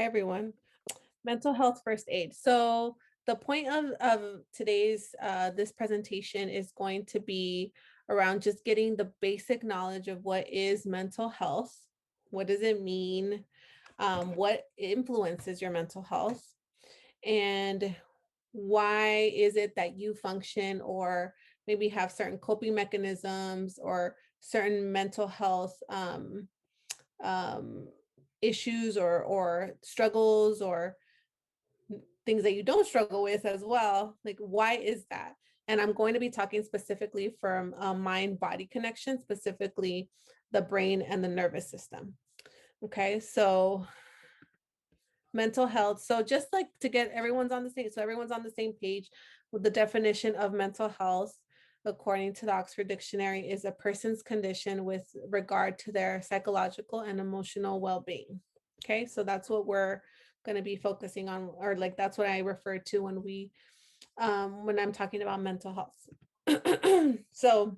Hi, everyone. Mental health first aid. So the point of today's this presentation is going to be around just getting the basic knowledge of what is mental health. What does it mean? What influences your mental health? And why is it that you function or maybe have certain coping mechanisms or certain mental health um, issues or struggles or things that you don't struggle with as well. Like, why is that? And I'm going to be talking specifically from a mind-body connection, specifically the brain and the nervous system. Okay, so mental health. So just like to get everyone's on the same, so everyone's on the same page with the definition of mental health, according to the Oxford Dictionary, is a person's condition with regard to their psychological and emotional well-being. Okay, so that's what we're going to be focusing on, or like that's what I refer to when I'm talking about mental health. So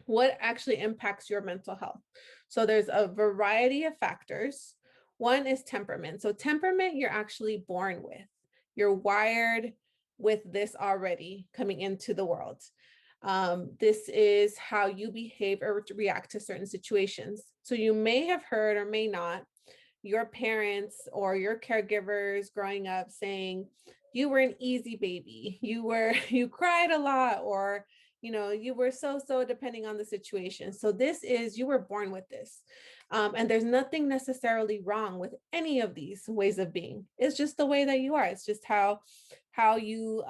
what actually impacts your mental health? So there's a variety of factors. One is temperament. So temperament you're actually born with. You're wired with this already coming into the world. This is how you behave or react to certain situations. So you may have heard or may not your parents or your caregivers growing up saying you were an easy baby, you cried a lot, or you were so depending on the situation. So this is, you were born with this. And there's nothing necessarily wrong with any of these ways of being. It's just the way that you are. It's just how you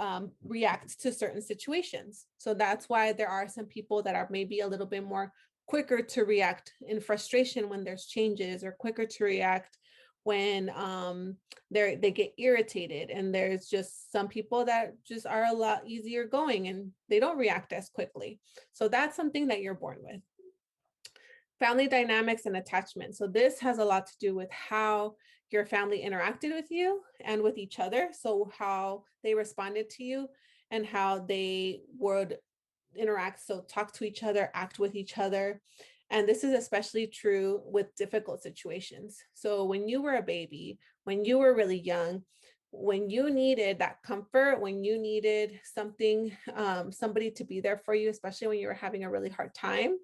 react to certain situations. So that's why there are some people that are maybe a little bit more quicker to react in frustration when there's changes, or quicker to react when they get irritated. And there's just some people that just are a lot easier going and they don't react as quickly. So that's something that you're born with. Family dynamics and attachment. So this has a lot to do with how your family interacted with you and with each other. So how they responded to you and how they would interact, so talk to each other, act with each other. And this is especially true with difficult situations. So when you were a baby, when you were really young, when you needed that comfort, when you needed something, somebody to be there for you, especially when you were having a really hard time,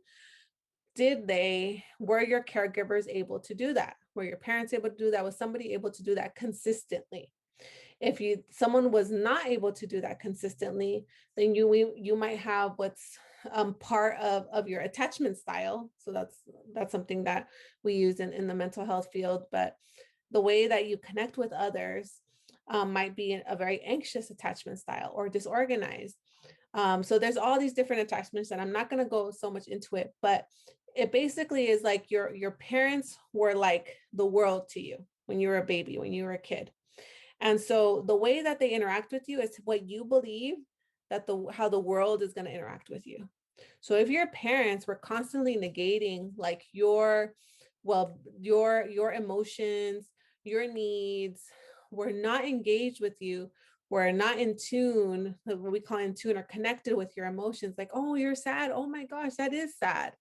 were your caregivers able to do that? Were your parents able to do that? Was somebody able to do that consistently? If someone was not able to do that consistently, then you might have what's part of your attachment style. So that's something that we use in the mental health field. But the way that you connect with others might be a very anxious attachment style or disorganized. So there's all these different attachments, and I'm not going to go so much into it, but it basically is like your parents were like the world to you when you were a baby, when you were a kid. And so the way that they interact with you is what you believe that how the world is going to interact with you. So if your parents were constantly negating like your emotions, your needs, were not engaged with you, were not in tune, what we call in tune, or connected with your emotions, like, oh, you're sad. Oh my gosh, that is sad.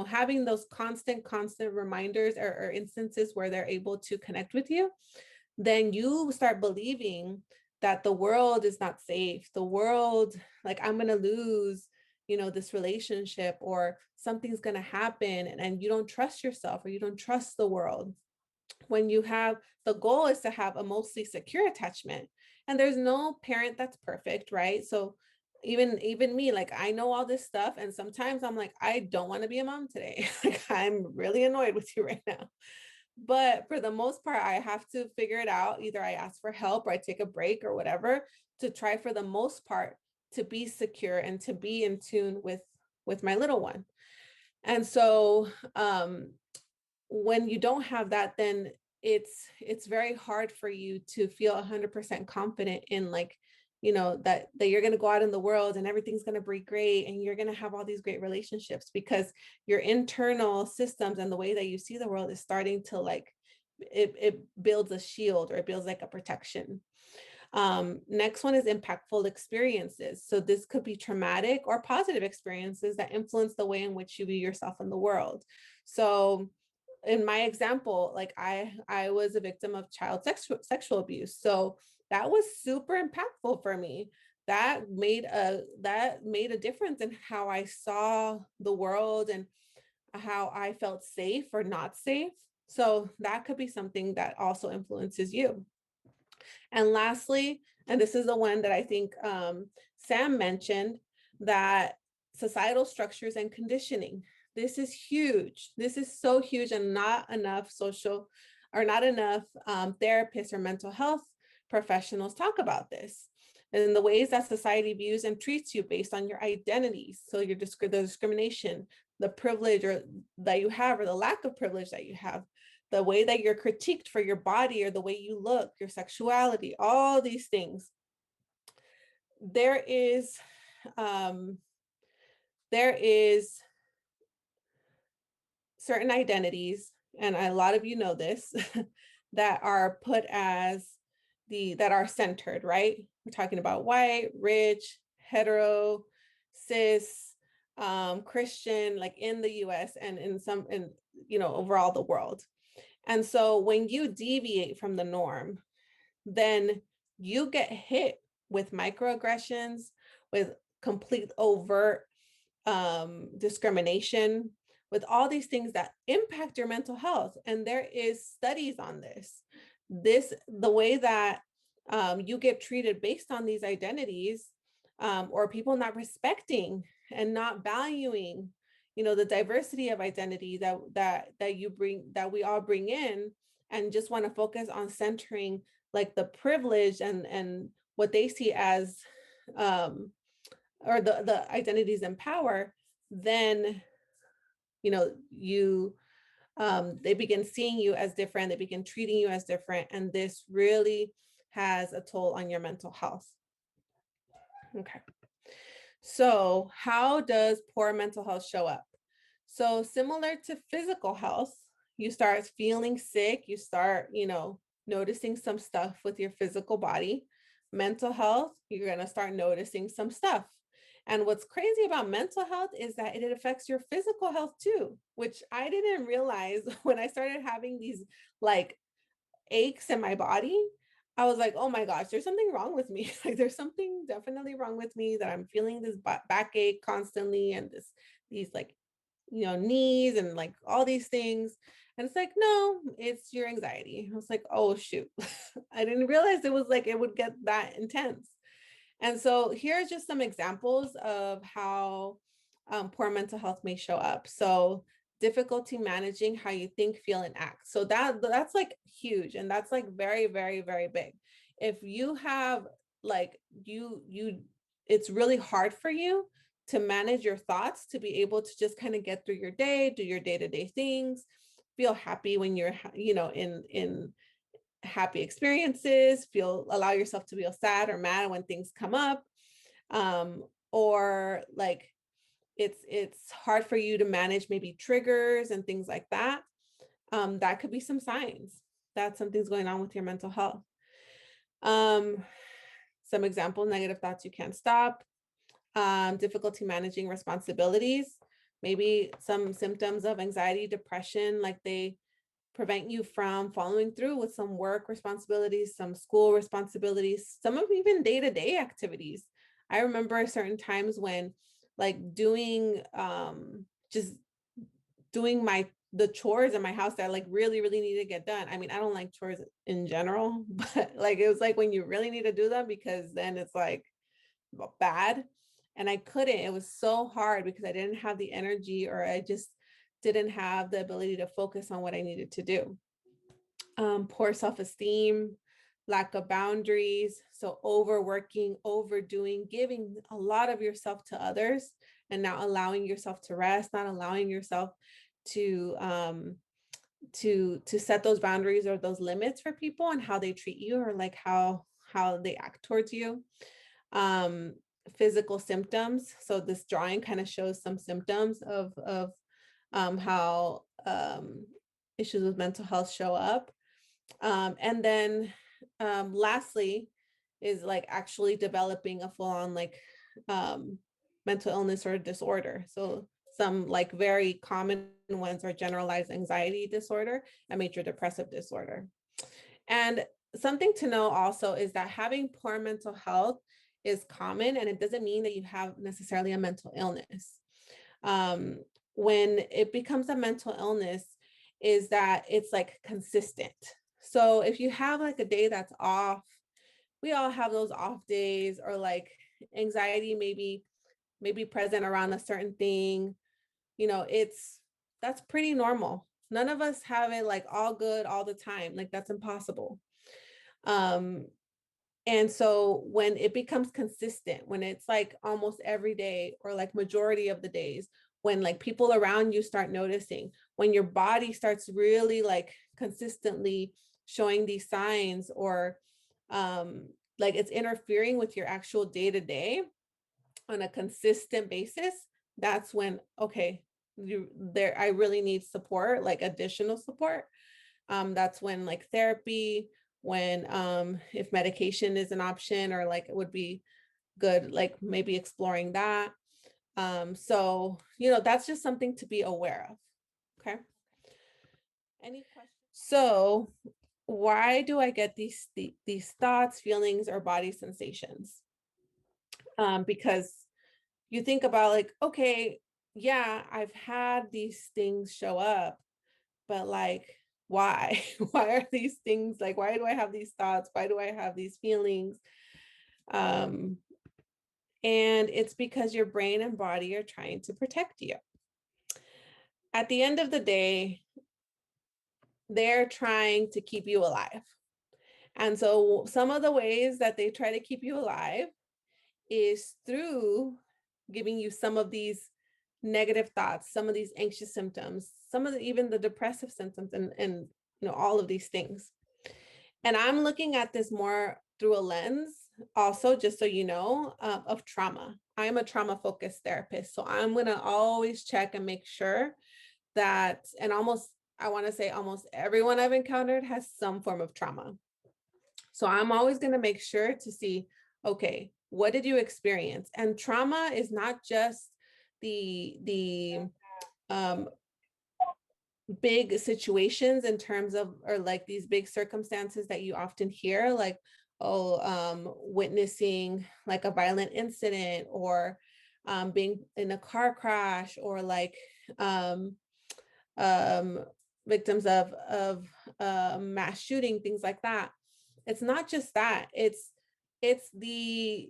Having those constant reminders or instances where they're able to connect with you, then you start believing that the world is not safe. The world, like, I'm going to lose, this relationship, or something's going to happen, and you don't trust yourself, or you don't trust the world. When the goal is to have a mostly secure attachment, and there's no parent that's perfect, right? So even me, like, I know all this stuff, and sometimes I'm like, I don't want to be a mom today. Like, I'm really annoyed with you right now. But for the most part, I have to figure it out. Either I ask for help or I take a break or whatever, to try for the most part to be secure and to be in tune with my little one. And so when you don't have that, then it's very hard for you to feel 100% confident in, like, that you're going to go out in the world and everything's going to be great and you're going to have all these great relationships, because your internal systems and the way that you see the world is starting to, like, it builds a shield, or it builds like a protection. Next one is impactful experiences. So this could be traumatic or positive experiences that influence the way in which you view yourself in the world. So in my example, like I was a victim of child sexual abuse. So that was super impactful for me. That made a difference in how I saw the world and how I felt safe or not safe. So that could be something that also influences you. And lastly, and this is the one that I think Sam mentioned, that societal structures and conditioning. This is huge. This is so huge, and not enough therapists or mental health professionals talk about this. And the ways that society views and treats you based on your identities. So the discrimination, the privilege that you have, or the lack of privilege that you have, the way that you're critiqued for your body or the way you look, your sexuality, all these things. There is certain identities, and a lot of you know this, that are put as that are centered, right? We're talking about white, rich, hetero, cis, Christian, like in the US and in overall the world. And so when you deviate from the norm, then you get hit with microaggressions, with complete overt discrimination, with all these things that impact your mental health. And there is studies on this. The way that you get treated based on these identities, or people not respecting and not valuing, the diversity of identity that we all bring in, and just want to focus on centering like the privilege and what they see as or the identities in power, then they begin seeing you as different, they begin treating you as different, and this really has a toll on your mental health. Okay, so how does poor mental health show up? So similar to physical health, you start feeling sick, you start noticing some stuff with your physical body. Mental health, you're going to start noticing some stuff. And what's crazy about mental health is that it affects your physical health too, which I didn't realize when I started having these like aches in my body. I was like, oh my gosh, there's something wrong with me. Like there's something definitely wrong with me, that I'm feeling this backache constantly, and these like, knees and like all these things. And it's like, no, it's your anxiety. I was like, oh shoot. I didn't realize it was like, it would get that intense. And so here's just some examples of how poor mental health may show up. So difficulty managing how you think, feel, and act. So that's like huge. And that's like very, very, very big. If you have like, it's really hard for you to manage your thoughts, to be able to just kind of get through your day, do your day-to-day things, feel happy when you're, in happy experiences, allow yourself to feel sad or mad when things come up, or like it's hard for you to manage maybe triggers and things like that. That could be some signs that something's going on with your mental health. Some example: negative thoughts you can't stop, difficulty managing responsibilities, maybe some symptoms of anxiety, depression, like they prevent you from following through with some work responsibilities, some school responsibilities, some of even day-to-day activities. I remember certain times when like doing the chores in my house that like really, really need to get done. I mean, I don't like chores in general, but like it was like when you really need to do them, because then it's like bad. And I couldn't, it was so hard because I didn't have the energy, or I just didn't have the ability to focus on what I needed to do. Poor self-esteem, lack of boundaries. So overworking, overdoing, giving a lot of yourself to others and not allowing yourself to rest, not allowing yourself to set those boundaries or those limits for people and how they treat you, or like how they act towards you. Physical symptoms. So this drawing kind of shows some symptoms of how issues with mental health show up. And then lastly is like actually developing a full-on like mental illness or disorder. So some like very common ones are generalized anxiety disorder and major depressive disorder. And something to know also is that having poor mental health is common, and it doesn't mean that you have necessarily a mental illness. When it becomes a mental illness is that it's like consistent. So if you have like a day that's off, we all have those off days, or like anxiety maybe present around a certain thing, that's pretty normal. None of us have it like all good all the time. Like that's impossible. And so when it becomes consistent, when it's like almost every day or like majority of the days, when like people around you start noticing, when your body starts really like consistently showing these signs, or like it's interfering with your actual day to day on a consistent basis, that's when, okay, I really need support, like additional support. That's when like therapy, when if medication is an option, or like it would be good, like maybe exploring that. So, that's just something to be aware of. Okay. Any questions? So why do I get these thoughts, feelings, or body sensations? Because you think about like, okay, yeah, I've had these things show up, but like, why? Why are these things like, why do I have these thoughts? Why do I have these feelings? And it's because your brain and body are trying to protect you. At the end of the day, they're trying to keep you alive. And so some of the ways that they try to keep you alive is through giving you some of these negative thoughts, some of these anxious symptoms, some of even the depressive symptoms, and all of these things. And I'm looking at this more through a lens also, just so you know, of trauma. I'm a trauma focused therapist. So I'm going to always check and make sure that, and I want to say almost everyone I've encountered has some form of trauma. So I'm always going to make sure to see, okay, what did you experience? And trauma is not just the big situations in terms of, or like these big circumstances that you often hear, like, witnessing like a violent incident, or being in a car crash, or like victims of mass shooting, things like that. It's not just that. It's the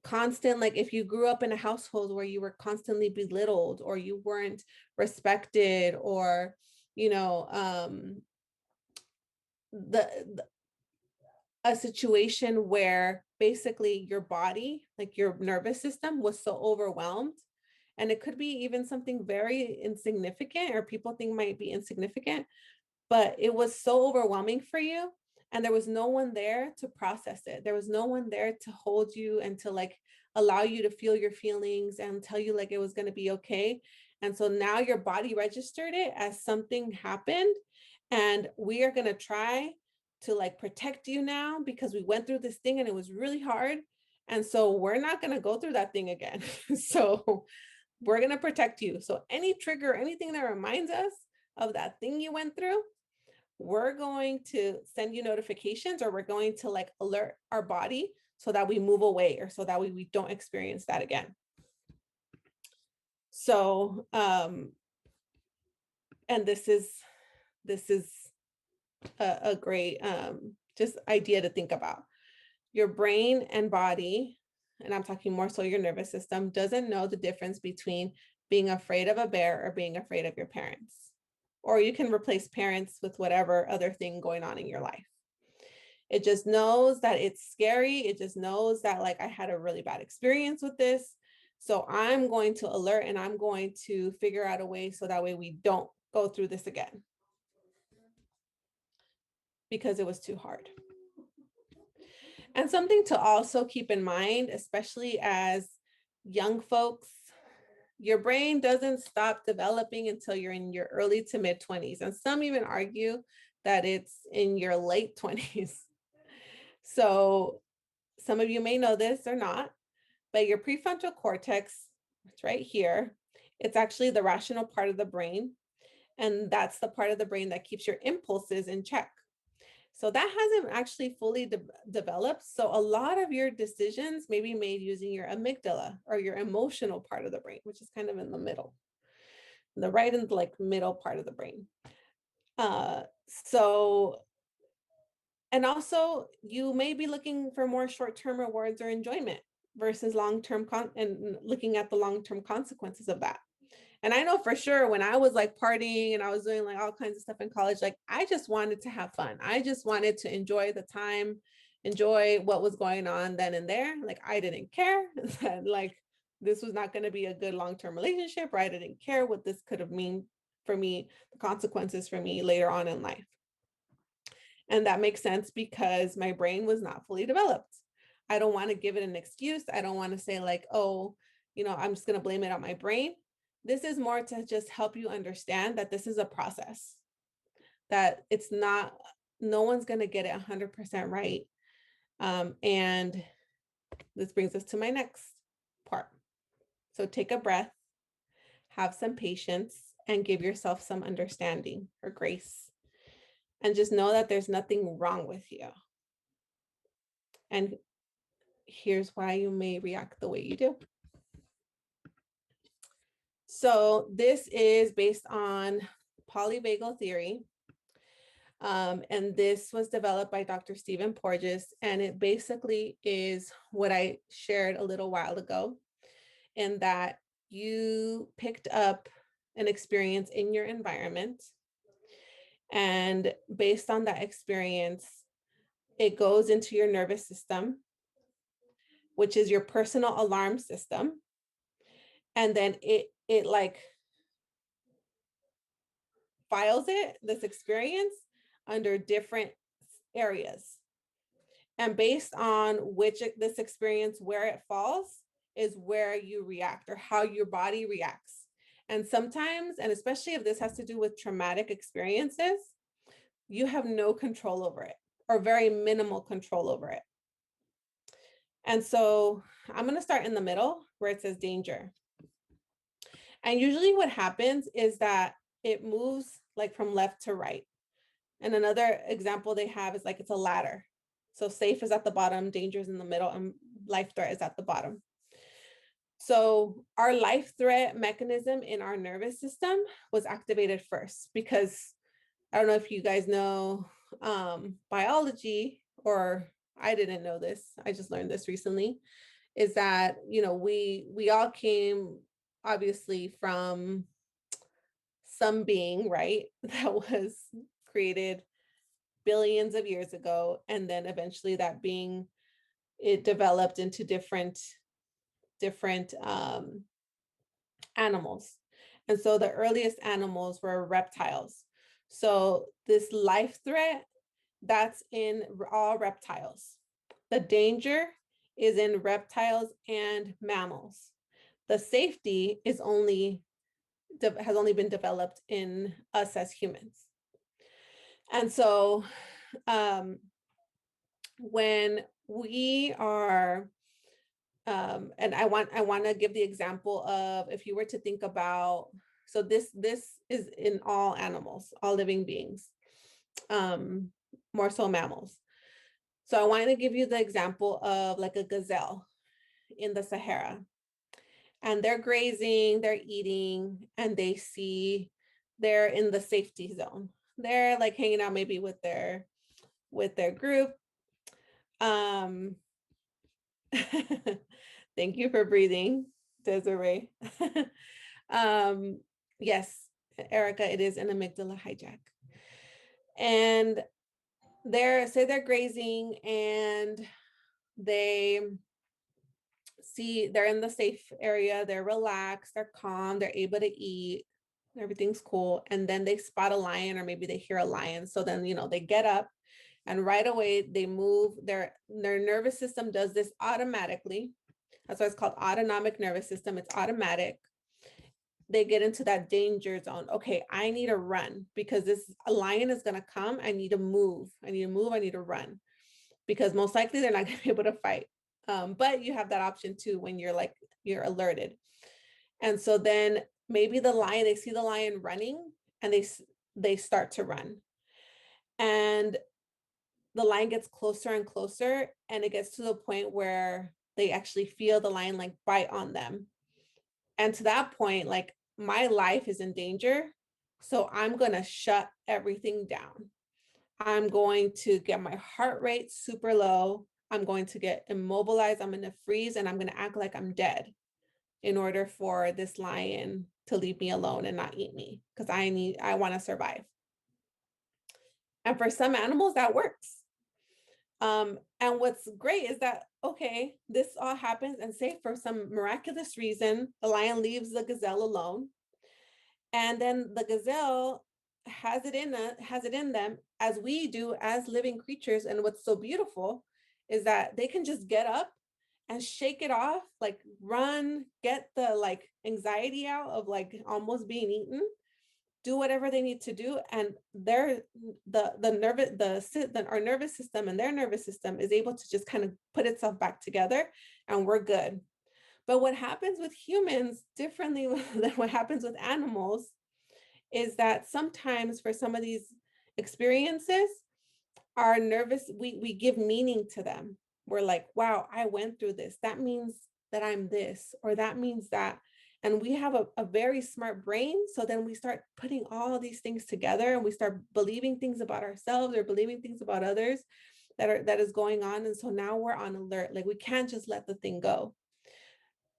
constant, like if you grew up in a household where you were constantly belittled, or you weren't respected, or the a situation where basically your body, like your nervous system, was so overwhelmed. And it could be even something very insignificant, or people think might be insignificant, but it was so overwhelming for you, and there was no one there to process it. There was no one there to hold you and to like allow you to feel your feelings and tell you like it was going to be okay. And so now your body registered it as something happened, and we are going to try to like protect you now because we went through this thing and it was really hard. And so we're not going to go through that thing again. So we're going to protect you. So any trigger, anything that reminds us of that thing you went through, we're going to send you notifications, or we're going to like alert our body so that we move away, or so that we don't experience that again. So, and this is a great just idea to think about. Your brain and body, and I'm talking more so your nervous system, doesn't know the difference between being afraid of a bear or being afraid of your parents. Or you can replace parents with whatever other thing going on in your life. It just knows that it's scary. It just knows that like I had a really bad experience with this. So I'm going to alert, and I'm going to figure out a way so that way we don't go through this again, because it was too hard. And something to also keep in mind, especially as young folks, your brain doesn't stop developing until you're in your early to mid 20s. And some even argue that it's in your late 20s. So some of you may know this or not, but your prefrontal cortex, it's right here, It's actually the rational part of the brain. And that's the part of the brain that keeps your impulses in check. So that hasn't actually fully developed. So a lot of your decisions may be made using your amygdala or your emotional part of the brain, which is kind of in the middle, the right and like middle part of the brain. So, and also you may be looking for more short-term rewards or enjoyment versus long-term and looking at the long-term consequences of that. And I know for sure when I was like partying and I was doing like all kinds of stuff in college, like I just wanted to have fun. I just wanted to enjoy the time, enjoy what was going on then and there. Like I didn't care that like this was not going to be a good long-term relationship, or I didn't care what this could have mean for me, the consequences for me later on in life. And that makes sense because my brain was not fully developed. I don't want to give it an excuse. I don't want to say like, oh, I'm just going to blame it on my brain. This is more to just help you understand that this is a process, that it's not, no one's going to get it 100% right. And this brings us to my next part. So take a breath, have some patience, and give yourself some understanding or grace. And just know that there's nothing wrong with you. And here's why you may react the way you do. So this is based on Polyvagal Theory. And this was developed by Dr. Stephen Porges. And it basically is what I shared a little while ago, in that you picked up an experience in your environment. And based on that experience, it goes into your nervous system, which is your personal alarm system. And then it like files this experience under different areas. And based on this experience, where it falls is where you react or how your body reacts. And sometimes, and especially if this has to do with traumatic experiences, you have no control over it or very minimal control over it. And so I'm going to start in the middle where it says danger. And usually what happens is that it moves like from left to right. And another example they have is like it's a ladder. So safe is at the bottom, danger is in the middle, and life threat is at the bottom. So our life threat mechanism in our nervous system was activated first, because I don't know if you guys know biology, or I didn't know this, I just learned this recently, is that, we all came obviously from some being, right, that was created billions of years ago. And then eventually that being, it developed into different animals. And so the earliest animals were reptiles. So this life threat, that's in all reptiles. The danger is in reptiles and mammals. The safety has only been developed in us as humans. And so when we are, and I want to give the example of, if you were to think about, so this is in all animals, all living beings, more so mammals. So I want to give you the example of like a gazelle in the Sahara, and they're grazing, they're eating, and they're in the safety zone. They're like hanging out maybe with their group. Thank you for breathing, Desiree. Yes, Erica, it is an amygdala hijack. And they're grazing, and they're in the safe area, they're relaxed, they're calm, they're able to eat, everything's cool. And then they spot a lion, or maybe they hear a lion. So then, they get up, and right away they move. Their nervous system does this automatically. That's why it's called autonomic nervous system. It's automatic. They get into that danger zone. Okay, I need to run because a lion is going to come. I need to move. I need to run, because most likely they're not going to be able to fight. But you have that option too when you're alerted. And so then maybe they see the lion running, and they start to run. And the lion gets closer and closer, and it gets to the point where they actually feel the lion like bite on them. And to that point, like, my life is in danger. So I'm going to shut everything down. I'm going to get my heart rate super low. I'm going to get immobilized. I'm going to freeze, and I'm going to act like I'm dead in order for this lion to leave me alone and not eat me, because I want to survive. And for some animals that works. And what's great is that, okay, this all happens, and say for some miraculous reason, the lion leaves the gazelle alone. And then the gazelle has it in them, as we do as living creatures. And what's so beautiful is that they can just get up and shake it off, like run, get the like anxiety out of like almost being eaten, do whatever they need to do, and our nervous system and their nervous system is able to just kind of put itself back together, and we're good. But what happens with humans differently than what happens with animals is that sometimes for some of these experiences, our nervous, we give meaning to them. We're like, wow, I went through this. That means that I'm this, or that means that. And we have a very smart brain. So then we start putting all these things together, and we start believing things about ourselves or believing things about others that is going on. And so now we're on alert. Like, we can't just let the thing go.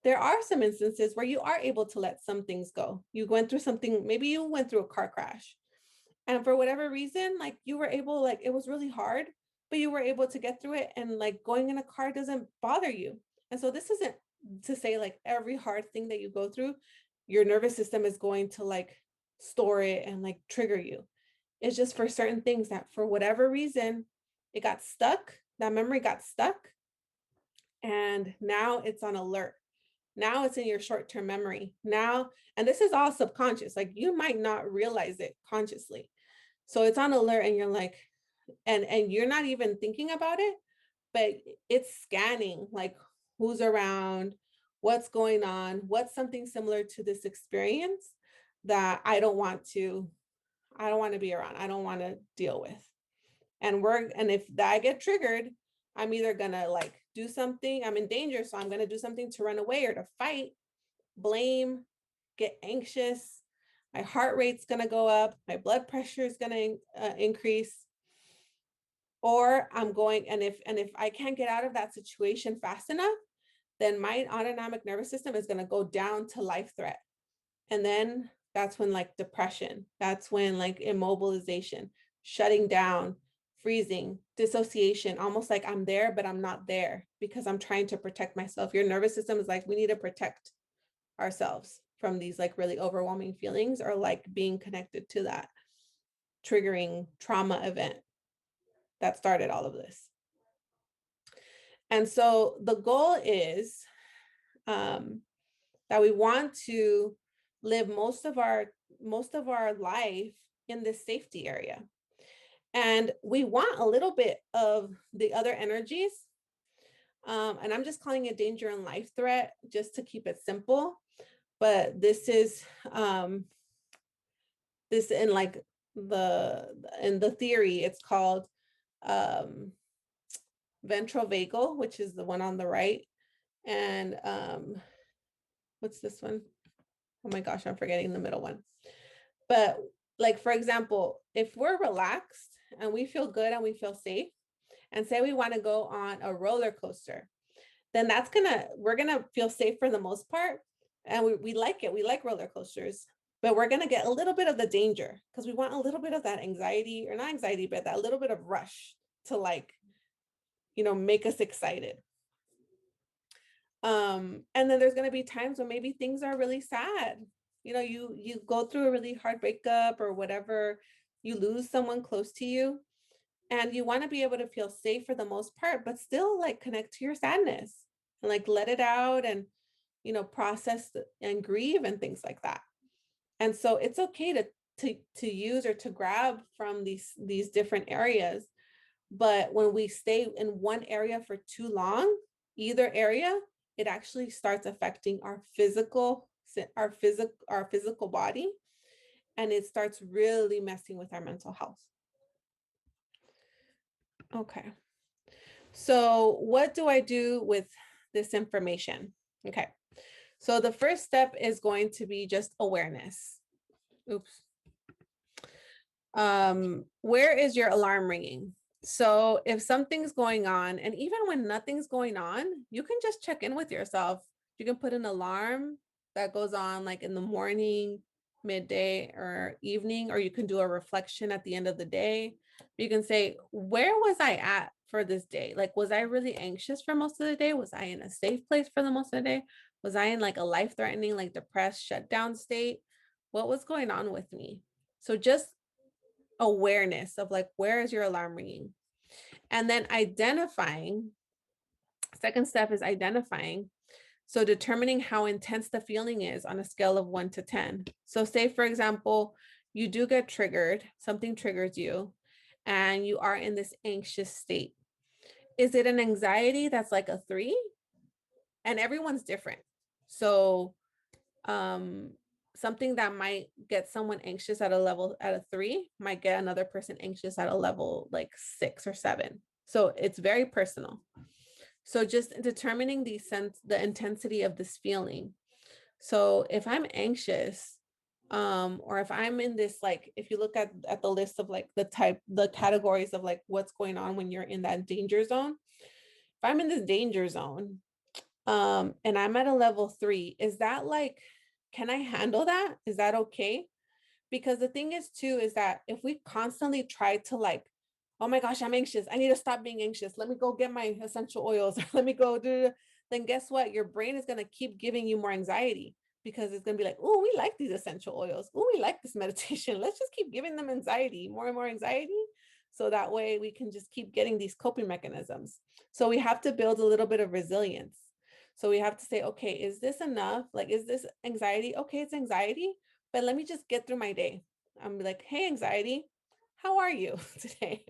There are some instances where you are able to let some things go. You went through something, maybe you went through a car crash, and for whatever reason, like, you were able, like, it was really hard, but you were able to get through it, and like going in a car doesn't bother you. And so this isn't to say like every hard thing that you go through, your nervous system is going to like store it and like trigger you. It's just for certain things that for whatever reason, it got stuck, that memory got stuck, and now it's on alert. Now it's in your short-term memory now. And this is all subconscious. Like, you might not realize it consciously. So it's on alert, and you're like, and you're not even thinking about it, but it's scanning like who's around, what's going on, what's something similar to this experience that I don't want to be around. I don't want to deal with. And if I get triggered, I'm either gonna like do something, I'm in danger, so I'm gonna do something to run away or to fight, blame, get anxious. My heart rate's gonna go up, my blood pressure is gonna increase, or I'm going, and if I can't get out of that situation fast enough, then my autonomic nervous system is gonna go down to life threat. And then that's when like depression, that's when like immobilization, shutting down, freezing, dissociation, almost like I'm there, but I'm not there because I'm trying to protect myself. Your nervous system is like, we need to protect ourselves from these like really overwhelming feelings, or like being connected to that triggering trauma event that started all of this. And so the goal is that we want to live most of our life in this safety area. And we want a little bit of the other energies. And I'm just calling it danger and life threat just to keep it simple. But this is this in like in the theory, it's called ventral vagal, which is the one on the right. And what's this one? Oh my gosh, I'm forgetting the middle one. But like, for example, if we're relaxed and we feel good and we feel safe, and say we want to go on a roller coaster, then we're gonna feel safe for the most part. And we like it. We like roller coasters, but we're gonna get a little bit of the danger because we want a little bit of that anxiety, or not anxiety, but that little bit of rush to like, make us excited. And then there's going to be times when maybe things are really sad. You go through a really hard breakup or whatever, you lose someone close to you, and you want to be able to feel safe for the most part, but still like connect to your sadness and like let it out, and process and grieve and things like that. And so it's okay to use or to grab from these different areas. But when we stay in one area for too long, either area, it actually starts affecting our physical our physical body, and it starts really messing with our mental health. Okay. So what do I do with this information? Okay. So the first step is going to be just awareness. Oops. Where is your alarm ringing? So if something's going on, and even when nothing's going on, you can just check in with yourself. You can put an alarm that goes on like in the morning, midday, or evening, or you can do a reflection at the end of the day. You can say, where was I at for this day? Like, was I really anxious for most of the day? Was I in a safe place for the most of the day? Was I in like a life-threatening, like depressed, shutdown state? What was going on with me? So just awareness of like, where is your alarm ringing? And then identifying, second step is identifying. So determining how intense the feeling is on a scale of 1 to 10. So say, for example, you do get triggered, something triggers you, and you are in this anxious state. Is it an anxiety that's like a 3? And everyone's different. So something that might get someone anxious at a 3 might get another person anxious at a level like 6 or 7. So it's very personal. So just determining the intensity of this feeling. So if I'm anxious, or if I'm in this, like, if you look at the list of like the categories of like what's going on when you're in that danger zone, if I'm in this danger zone, and I'm at a level 3, is that like, can I handle that? Is that okay? Because the thing is too, is that if we constantly try to like, oh my gosh, I'm anxious, I need to stop being anxious, let me go get my essential oils, or let me go do, then guess what? Your brain is going to keep giving you more anxiety, because it's going to be like, oh, we like these essential oils. Oh, we like this meditation. Let's just keep giving them anxiety, more and more anxiety. So that way we can just keep getting these coping mechanisms. So we have to build a little bit of resilience. So we have to say, okay, is this enough? Like, is this anxiety? Okay, it's anxiety, but let me just get through my day. I'm like, hey, anxiety, how are you today?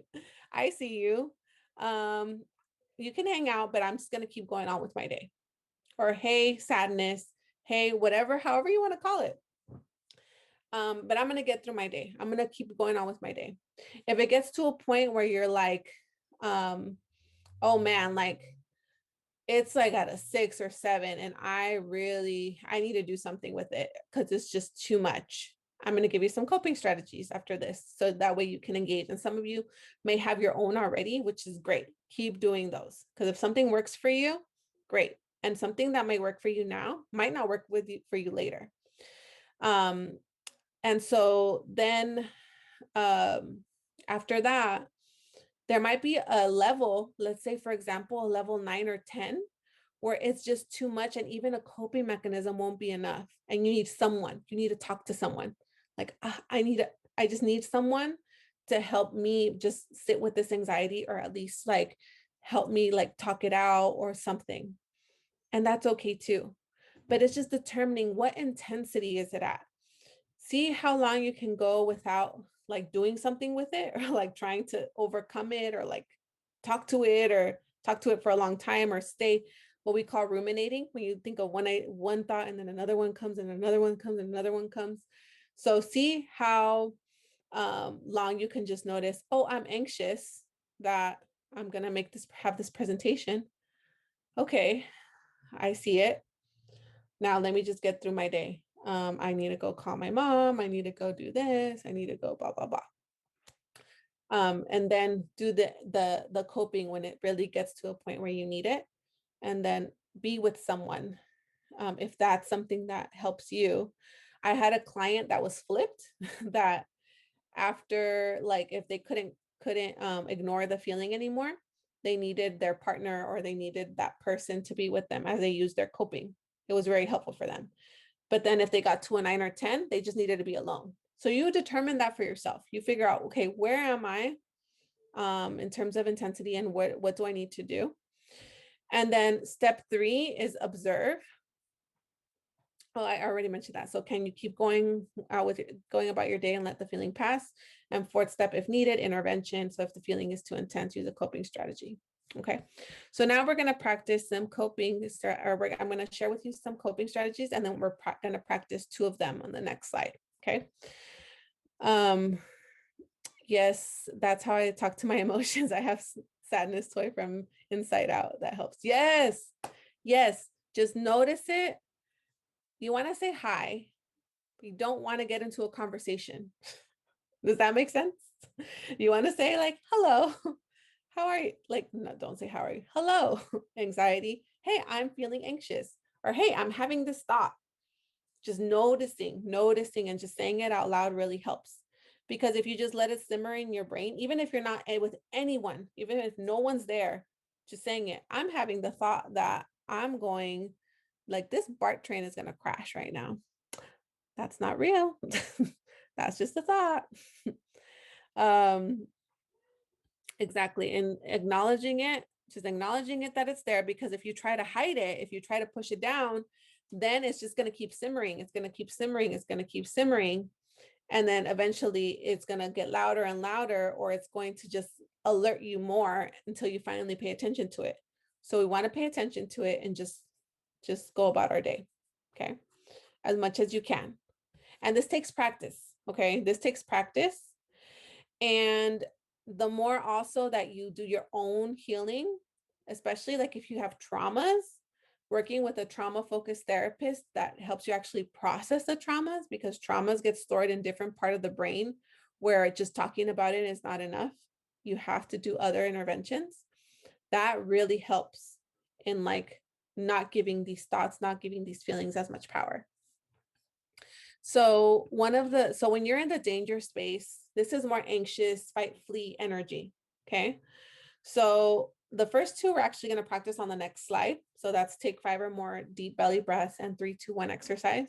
I see you. You can hang out, but I'm just going to keep going on with my day. Or, hey, sadness, hey, whatever, however you want to call it. But I'm going to get through my day. I'm going to keep going on with my day. If it gets to a point where you're like, oh man, like, it's like at a 6 or 7, and I need to do something with it because it's just too much. I'm going to give you some coping strategies after this, so that way you can engage. And some of you may have your own already, which is great. Keep doing those, because if something works for you, great. And something that might work for you now might not work for you later. And so then after that, there might be a level, let's say, for example, a level 9 or 10, where it's just too much, and even a coping mechanism won't be enough. And you need to talk to someone. Like, I just need someone to help me just sit with this anxiety, or at least like help me like talk it out or something. And that's okay too. But it's just determining what intensity is it at. See how long you can go without like doing something with it, or like trying to overcome it, or like talk to it for a long time, or stay what we call ruminating, when you think of one thought and then another one comes and another one comes and another one comes. So see how long you can just notice, oh, I'm anxious that I'm gonna have this presentation. Okay, I see it. Now let me just get through my day. I need to go call my mom. I need to go do this. I need to go blah, blah, blah. And then do the coping when it really gets to a point where you need it. And then be with someone, if that's something that helps you. I had a client that was flipped, that after, like, if they couldn't ignore the feeling anymore, they needed their partner, or they needed that person to be with them as they used their coping. It was very helpful for them. But then if they got to a 9 or 10, they just needed to be alone. So you determine that for yourself. You figure out, okay, where am I in terms of intensity, and what do I need to do? And then step 3 is observe. Well, I already mentioned that. So can you keep going about your day and let the feeling pass? And 4th step, if needed, intervention. So if the feeling is too intense, use a coping strategy. Okay, so now we're going to practice some coping, I'm going to share with you some coping strategies, and then we're going to practice 2 of them on the next slide. Okay. Yes, that's how I talk to my emotions. I have sadness toy from Inside Out that helps. Yes, yes, just notice it. You want to say hi. You don't want to get into a conversation. Does that make sense? You want to say like, hello, how are you? Like, no, don't say how are you. Hello, anxiety. Hey, I'm feeling anxious. Or hey, I'm having this thought. Just noticing, and just saying it out loud really helps. Because if you just let it simmer in your brain, even if you're not with anyone, even if no one's there, just saying it. I'm having the thought that I'm going, like, this BART train is going to crash right now. That's not real. That's just a thought. Exactly. And acknowledging it, just acknowledging it that it's there, because if you try to hide it, if you try to push it down, then it's just going to keep simmering. It's going to keep simmering. It's going to keep simmering. And then eventually it's going to get louder and louder, or it's going to just alert you more until you finally pay attention to it. So we want to pay attention to it and just go about our day. Okay. As much as you can. And this takes practice. Okay. This takes practice. And the more also that you do your own healing, especially like if you have traumas, working with a trauma focused therapist that helps you actually process the traumas, because traumas get stored in different part of the brain where just talking about it is not enough. You have to do other interventions. That really helps in like not giving these thoughts, not giving these feelings as much power. So when you're in the danger space, this is more anxious, fight, flee energy. Okay. So the first 2 we're actually going to practice on the next slide. So that's take 5 or more deep belly breaths and 3, 2, 1 exercise.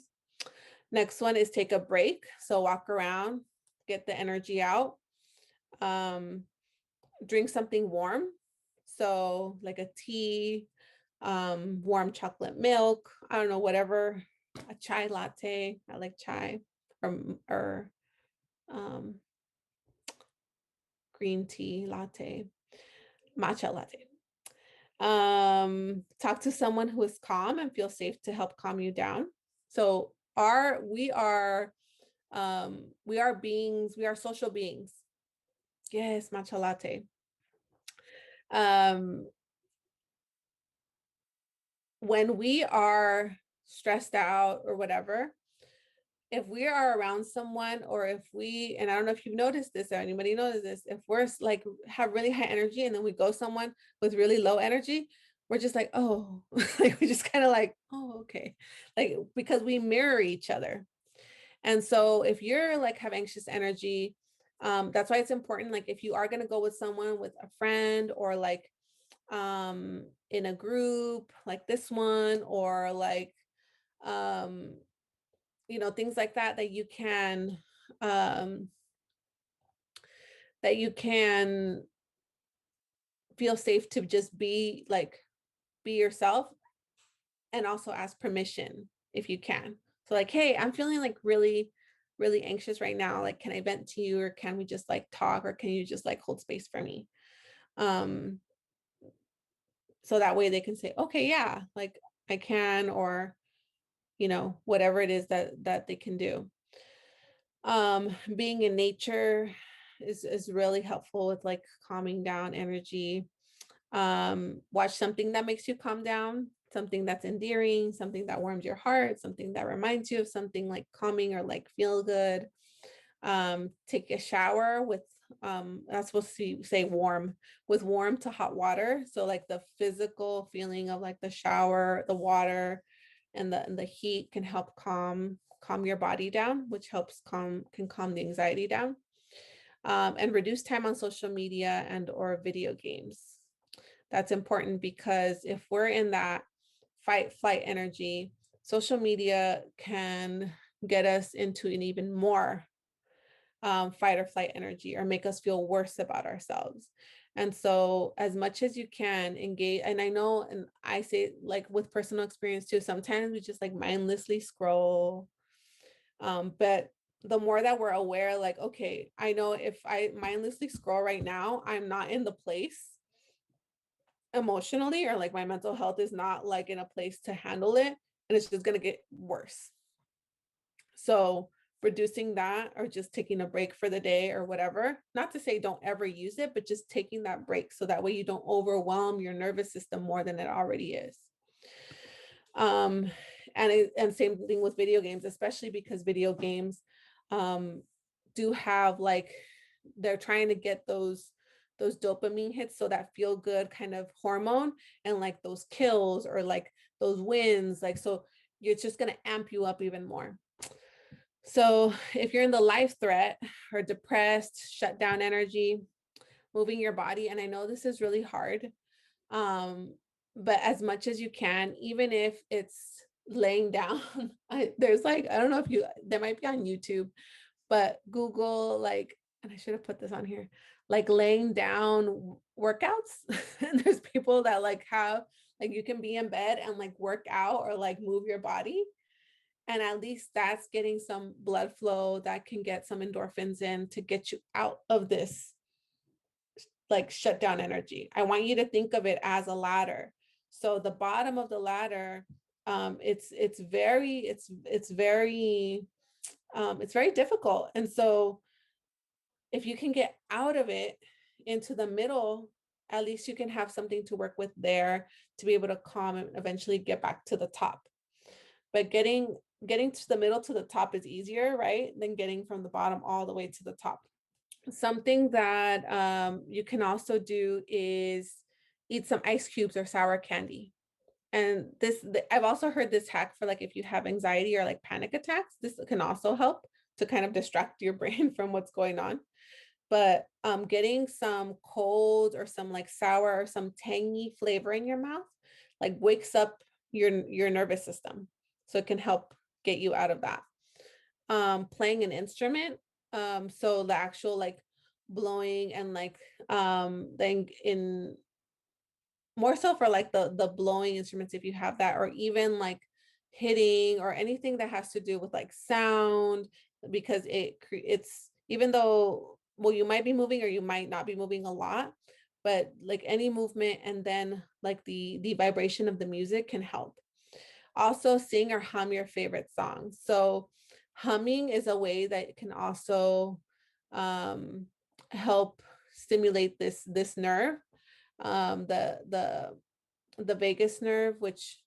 Next one is take a break. So walk around, get the energy out. Drink something warm. So like a tea, warm chocolate milk, I don't know, whatever, a chai latte. I like chai, or green tea latte, matcha latte. Talk to someone who is calm and feel safe to help calm you down. So we are beings, we are social beings. Yes, matcha latte. When we are stressed out or whatever, if we are around someone, or if we, and I don't know if you've noticed this or anybody knows this, if we're like have really high energy and then we go someone with really low energy, we're just like, oh, like we just kind of like, oh, okay. Like, because we mirror each other. And so if you're like have anxious energy, that's why it's important. Like if you are going to go with someone, with a friend, or like in a group like this one, or like things like that, that you can feel safe to just be yourself, and also ask permission if you can. So like, hey, I'm feeling like really, really anxious right now. Like, can I vent to you, or can we just like talk, or can you just like hold space for me? So that way they can say, okay, yeah, like I can, or whatever it is that they can do. Being in nature is really helpful with like calming down energy. Watch something that makes you calm down, something that's endearing, something that warms your heart, something that reminds you of something like calming or like feel good. Take a shower with that's supposed to say warm, with warm to hot water. So like the physical feeling of like the shower, the water, and the heat can help calm your body down, which can calm the anxiety down. And reduce time on social media and or video games. That's important, because if we're in that fight flight energy, social media can get us into an even more fight or flight energy, or make us feel worse about ourselves. And so as much as you can engage, and I know, and I say like with personal experience too, sometimes we just like mindlessly scroll. But the more that we're aware, like, okay, I know if I mindlessly scroll right now, I'm not in the place emotionally, or like my mental health is not like in a place to handle it, and it's just going to get worse. So reducing that, or just taking a break for the day or whatever, not to say don't ever use it, but just taking that break so that way you don't overwhelm your nervous system more than it already is. And same thing with video games, especially because video games do have like, they're trying to get those dopamine hits, so that feel good kind of hormone, and like those kills or like those wins, like, so you're just going to amp you up even more. So if you're in the life threat or depressed, shut down energy, moving your body, and I know this is really hard, but as much as you can, even if it's laying down, there's like, I don't know if you, there might be on YouTube, but Google, like, and I should have put this on here, like laying down workouts. And there's people that like have, like, you can be in bed and like work out or like move your body. And at least that's getting some blood flow that can get some endorphins in to get you out of this like shut down energy. I want you to think of it as a ladder. So the bottom of the ladder, it's very difficult. And so if you can get out of it into the middle, at least you can have something to work with there to be able to calm and eventually get back to the top. But getting to the middle to the top is easier, right, than getting from the bottom all the way to the top. Something that you can also do is eat some ice cubes or sour candy. And I've also heard this hack for like if you have anxiety or like panic attacks, this can also help to kind of distract your brain from what's going on. But getting some cold or some like sour or some tangy flavor in your mouth like wakes up your nervous system. So it can help get you out of that. Playing an instrument. So the actual like blowing and like then in more so for like the blowing instruments, if you have that, or even like hitting or anything that has to do with like sound, because it's, even though, well, you might be moving or you might not be moving a lot, but like any movement and then like the vibration of the music can help. Also sing or hum your favorite songs. So humming is a way that can also help stimulate this nerve, the vagus nerve, which,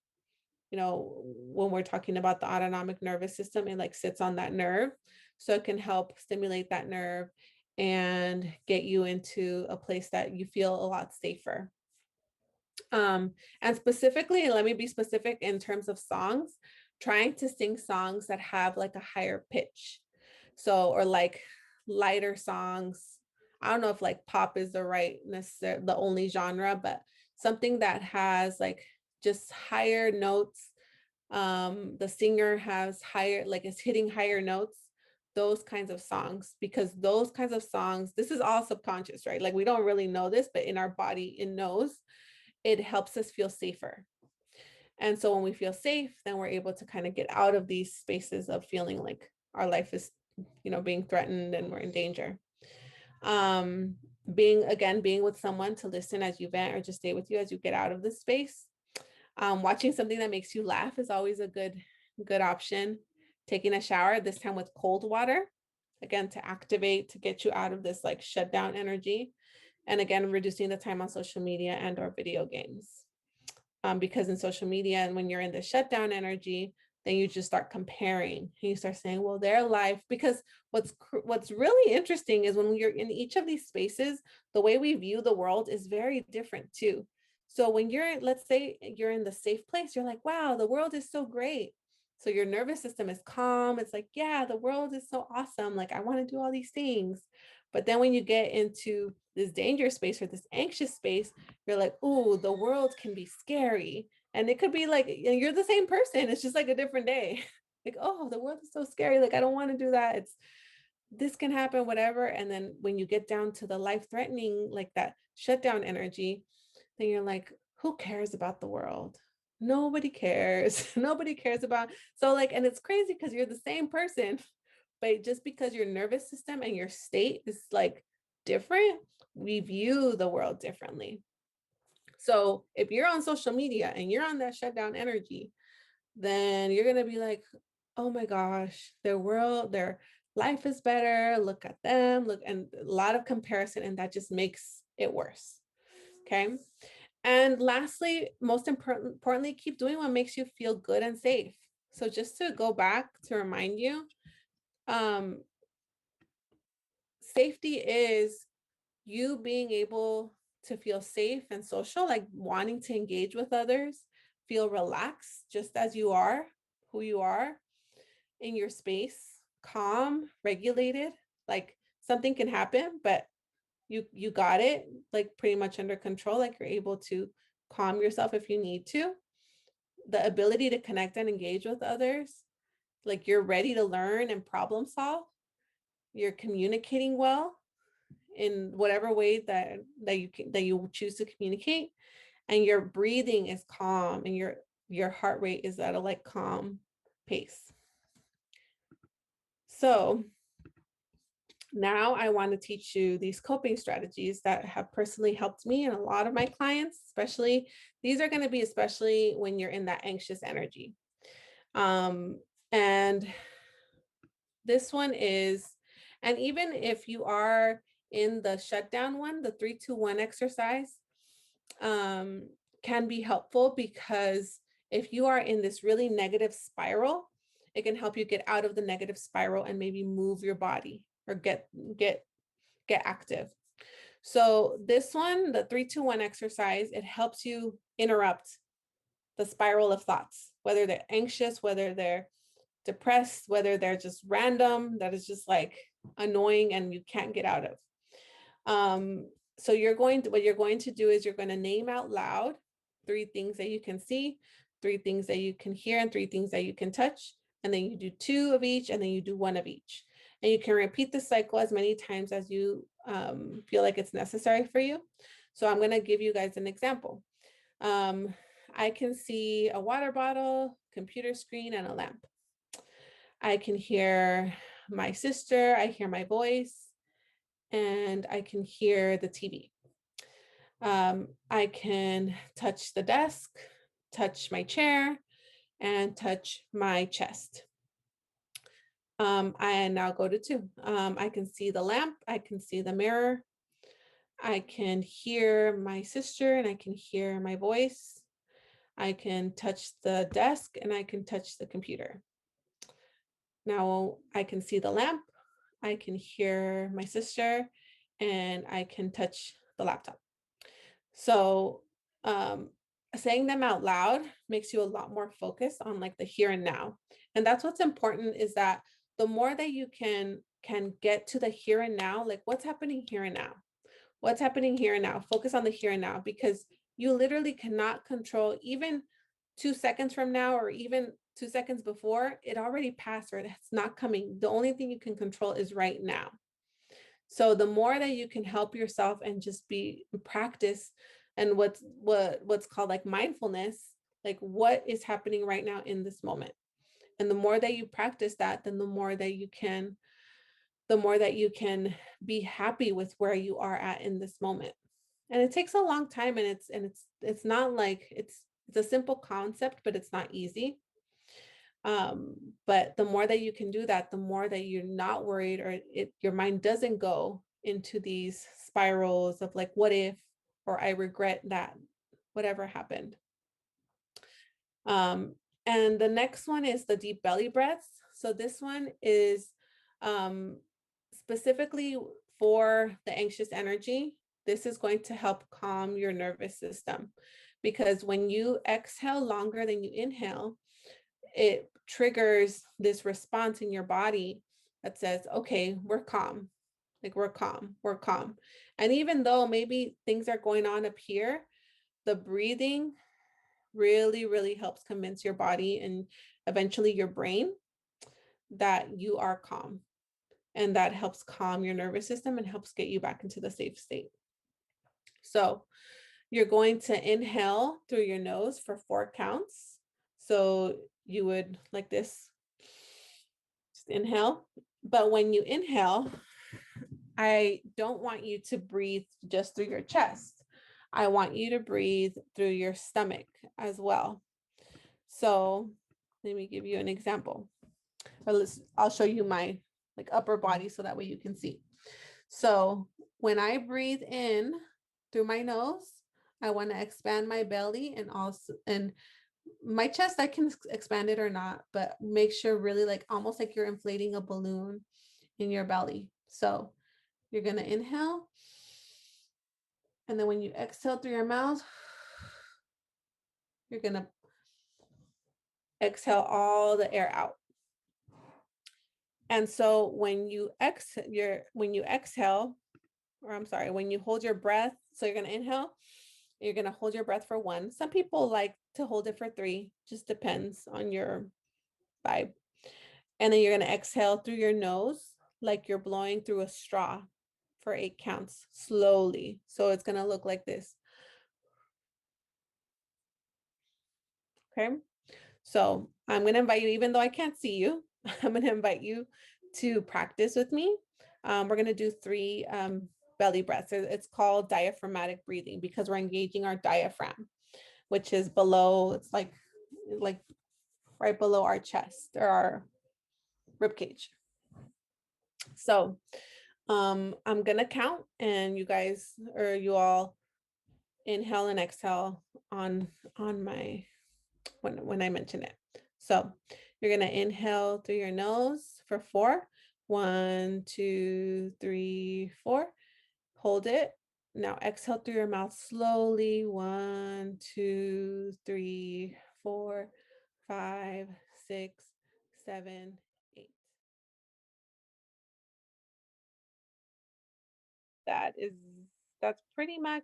you know, when we're talking about the autonomic nervous system, it like sits on that nerve. So it can help stimulate that nerve and get you into a place that you feel a lot safer. And specifically, let me be specific in terms of songs, trying to sing songs that have like a higher pitch. So, or like lighter songs. I don't know if like pop is the right necessary, the only genre, but something that has like just higher notes. The singer has higher, like is hitting higher notes, those kinds of songs, because those kinds of songs, this is all subconscious, right? Like we don't really know this, but in our body, it knows. It helps us feel safer. And so when we feel safe, then we're able to kind of get out of these spaces of feeling like our life is, you know, being threatened and we're in danger. Being with someone to listen as you vent or just stay with you as you get out of this space. Watching something that makes you laugh is always a good option. Taking a shower, this time with cold water, again, to activate, to get you out of this like shutdown energy. And again, reducing the time on social media and or video games. Because in social media, and when you're in the shutdown energy, then you just start comparing and you start saying, well, their life, because what's really interesting is when you're in each of these spaces, the way we view the world is very different too. So when you're, let's say you're in the safe place, you're like, wow, the world is so great. So your nervous system is calm. It's like, yeah, the world is so awesome. Like I want to do all these things. But then when you get into this danger space or this anxious space, you're like, oh, the world can be scary. And it could be like, you're the same person. It's just like a different day. Like, oh, the world is so scary. Like, I don't want to do that. This can happen, whatever. And then when you get down to the life threatening, like that shutdown energy, then you're like, who cares about the world? Nobody cares. Nobody cares about. So like, and it's crazy because you're the same person, but just because your nervous system and your state is like different, we view the world differently. So if you're on social media and you're on that shutdown energy, then you're going to be like, oh my gosh, their life is better. Look at them. Look, and a lot of comparison, and that just makes it worse. Okay. And lastly, most importantly, keep doing what makes you feel good and safe. So just to go back to remind you, safety is you being able to feel safe and social, like wanting to engage with others, feel relaxed just as you are, who you are in your space, calm, regulated, like something can happen, but you got it, like pretty much under control, like you're able to calm yourself if you need to. The ability to connect and engage with others, like you're ready to learn and problem solve. You're communicating well in whatever way that you choose to communicate, and your breathing is calm, and your heart rate is at a like calm pace. So now I want to teach you these coping strategies that have personally helped me and a lot of my clients, especially these are going to be especially when you're in that anxious energy. And this one is, and even if you are in the shutdown one, the 3-2-1 exercise can be helpful, because if you are in this really negative spiral, it can help you get out of the negative spiral and maybe move your body or get active. So this one, the 3-2-1 exercise, it helps you interrupt the spiral of thoughts, whether they're anxious, whether they're depressed, whether they're just random, that is just like annoying and you can't get out of. So what you're going to do is you're going to name out loud 3 things that you can see, 3 things that you can hear, and 3 things that you can touch. And then you do 2 of each, and then you do 1 of each. And you can repeat the cycle as many times as you feel like it's necessary for you. So I'm going to give you guys an example. I can see a water bottle, computer screen, and a lamp. I can hear my sister, I hear my voice, and I can hear the TV. I can touch the desk, touch my chair, and touch my chest. I now go to 2. I can see the lamp, I can see the mirror, I can hear my sister, and I can hear my voice. I can touch the desk, and I can touch the computer. Now I can see the lamp, I can hear my sister, and I can touch the laptop. So saying them out loud makes you a lot more focused on like the here and now. And that's what's important, is that the more that you can get to the here and now, like what's happening here and now, what's happening here and now, focus on the here and now, because you literally cannot control even 2 seconds from now, or even 2 seconds before, it already passed, or it's not coming. The only thing you can control is right now. So the more that you can help yourself and just be practice, and what's called like mindfulness, like what is happening right now in this moment. And the more that you practice that, then the more that you can be happy with where you are at in this moment. And it takes a long time, and it's not like it's a simple concept, but it's not easy. But the more that you can do that, the more that you're not worried, or your mind doesn't go into these spirals of like, what if, or I regret that, whatever happened. And the next one is the deep belly breaths. So this one is specifically for the anxious energy. This is going to help calm your nervous system, because when you exhale longer than you inhale, it triggers this response in your body that says, okay, we're calm. Like we're calm. And even though maybe things are going on up here, the breathing really, really helps convince your body and eventually your brain that you are calm. And that helps calm your nervous system and helps get you back into the safe state. So you're going to inhale through your nose for 4 counts. So you would like this, just inhale. But when you inhale, I don't want you to breathe just through your chest. I want you to breathe through your stomach as well. So let me give you an example. I'll show you my like upper body so that way you can see. So when I breathe in through my nose, I want to expand my belly and also and my chest. I can expand it or not, but make sure really like almost like you're inflating a balloon in your belly. So you're going to inhale. And then when you exhale through your mouth, you're going to exhale all the air out. And so when you exhale, or I'm sorry, when you hold your breath, so you're going to inhale, you're going to hold your breath for 1. Some people like to hold it for 3, just depends on your vibe. And then you're going to exhale through your nose, like you're blowing through a straw for 8 counts slowly. So it's going to look like this. Okay. So I'm going to invite you, even though I can't see you, I'm going to invite you to practice with me. We're going to do 3 belly breaths. It's called diaphragmatic breathing because we're engaging our diaphragm, which is below, it's like right below our chest or our rib cage. So I'm going to count and you guys, or you all inhale and exhale on my, when I mention it. So you're going to inhale through your nose for 4. 1, 2, 3, 4. Hold it. Now exhale through your mouth slowly. 1, 2, 3, 4, 5, 6, 7, 8. That's pretty much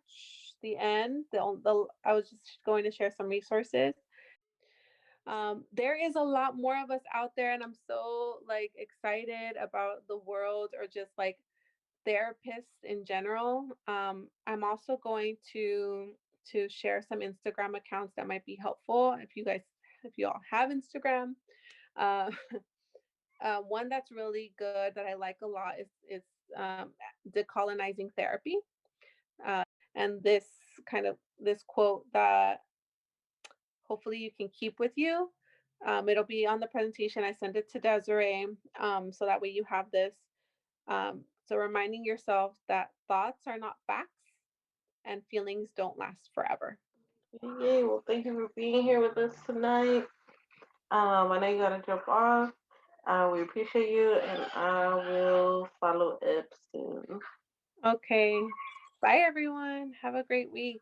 the end. I was just going to share some resources. There is a lot more of us out there, and I'm so like excited about the world or just like therapists in general. I'm also going to share some Instagram accounts that might be helpful if you all have Instagram. Uh, one that's really good that I like a lot is decolonizing therapy. And this quote that hopefully you can keep with you. It'll be on the presentation. I send it to Desiree, so that way you have this. So reminding yourself that thoughts are not facts and feelings don't last forever. Yay, well, thank you for being here with us tonight. I know you gotta jump off. We appreciate you, and I will follow up soon. Okay. Bye, everyone. Have a great week.